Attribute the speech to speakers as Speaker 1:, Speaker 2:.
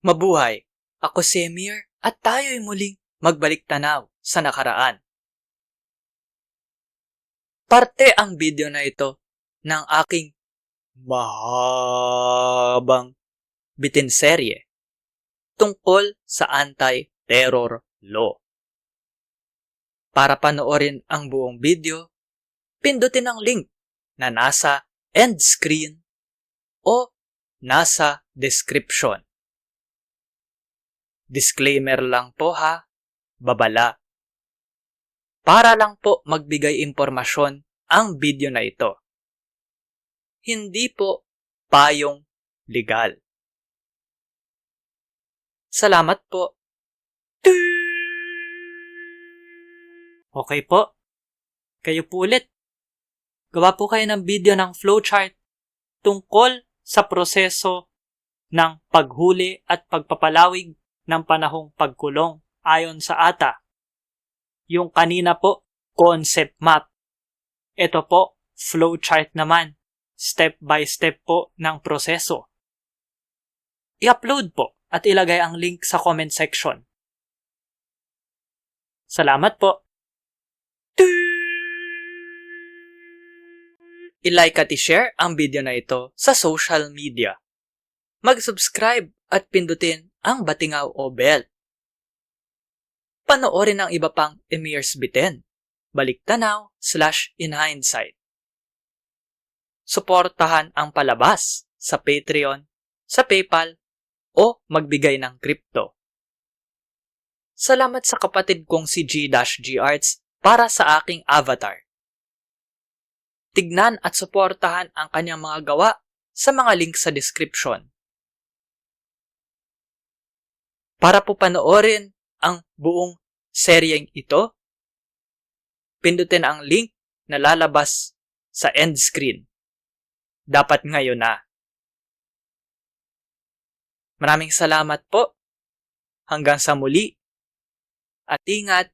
Speaker 1: Mabuhay! Ako si Emir at tayo'y muling magbalik tanaw sa nakaraan. Parte ang video na ito ng aking mahabang bitinserye tungkol sa anti-terror law. Para panoorin ang buong video, pindutin ang link na nasa end screen o nasa description. Disclaimer lang po ha, babala. Para lang po magbigay impormasyon ang video na ito. Hindi po payong legal. Salamat po. Okay po. Kayo po ulit. Gawa po kayo ng video ng flowchart tungkol sa proseso ng paghuli at pagpapalawig ng panahong pagkulong ayon sa ATA. Yung kanina po, concept map. Ito po, flowchart naman. Step by step po ng proseso. I-upload po at ilagay ang link sa comment section. Salamat po. I-like at i-share ang video na ito sa social media. Mag-subscribe at pindutin ang batingaw o bell. Panoorin ang iba pang Emir's Bitin, baliktanaw/inhindsight. Suportahan ang palabas sa Patreon, sa PayPal, o magbigay ng crypto. Salamat sa kapatid kong si G-G Arts para sa aking avatar. Tignan at suportahan ang kanyang mga gawa sa mga link sa description. Para po panoorin ang buong seryeng ito, pindutin ang link na lalabas sa end screen. Dapat ngayon na. Maraming salamat po. Hanggang sa muli. At ingat.